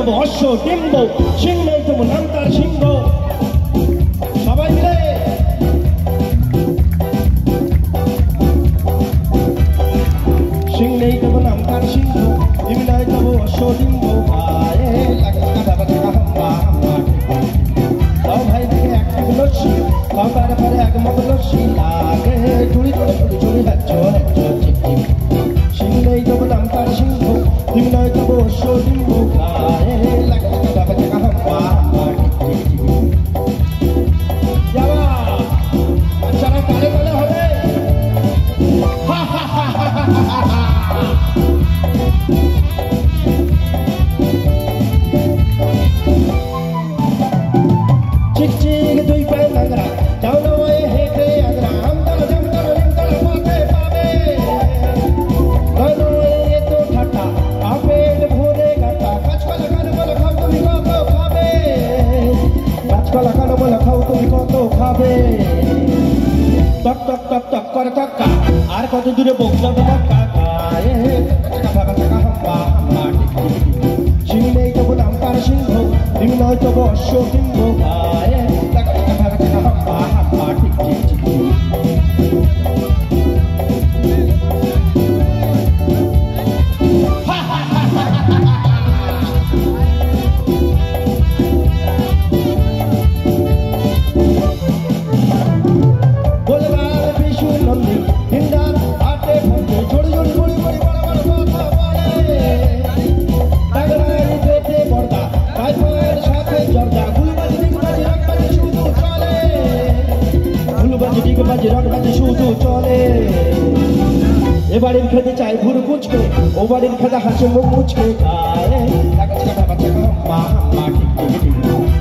তবু অশ্ব ডিম্ব সিং নেই তবু নাম তার সিংহ সবাই মিলে সিং নেই তবু নাম তার সিংহ ডিম নাই তবু অশ্ব ডিম্ব গায়ে লাগা বাবা টাকা হাম্বা হাম্বা দাও ভাই দেখে এক লস্যি খাবার পরে এক মগ লস্যি লাগে চুরি করে চুরি চুরি হ্যাচো হ্যাচো চিক চিক সিং নেই তবু নাম তার সিংহ ডিম নাই তবু অশ্ব ডিম্ব গায়ে লাগা বাবা টাকা হাম্বা হাম্বা টিক টিক যাবা বাচ্চারা কালে কালে হবে হা হা হা হা হা হা चिक चिक दुई पे लगरा जाओ ओए हेटे अगरा हम तर जम तर रिम तर माथे पावे गनो ये तो ठाटा आपेट भोरे गाटा कचकला कान बोल खाओ तुम को खावे कचकला कान बोल खाओ तुम को खावे टक टक टक टक कर टक्का আর কত দূরে বকলা বককা গায়ে টাকা টাকা হাম্বা হাম্বা সিং নেই তবু নাম তার সিংহ ডিম নয় তবু অশ্ব ডিম্ব গায়ে টাকা টাকা টাকা হাম্বা হাম্বা ঠিক ঠিক ঠিক এবারের খেতে চাই ভুরু কুচকে ও বাড়ির খেতে হাসে মুখ মুচকে গায়ে টাকা টাকা টাকা মা মা ঠিক ঠিক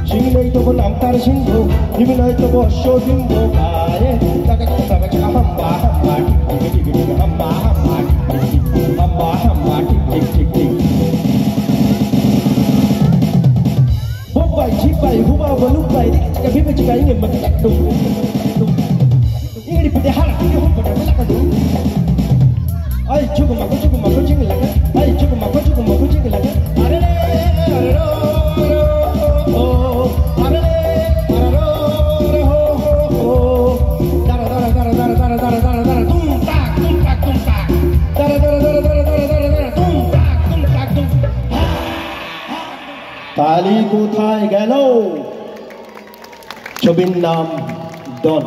সিং নেই তবু নাম তার সিংহ ডিম নয় তবু অশ্ব ডিম্ব গায়ে টাকা টাকা টাকা হাম্বা হাম্বা ঠিক ঠিক ঠিক হাম্বা হাম্বা ঠিক ঠিক হাম্বা হাম্বা ঠিক ঠিক ঠিক বোম্বাই ঝিপাই হুবা বলুবাই চিকা ভিবে চিকা ইংে মত একটু ইংরি পদে হারা কি হুম পড়া লাগা দু ay chuku mako ching laga ay chuku mako ching laga are re are ro ho are re are ro ho ho dara dara dara dara dara dara dara dara tum tak dara dara dara dara dara dara dara tum tak tum তালি কোথায় গেল ছবির নাম ডন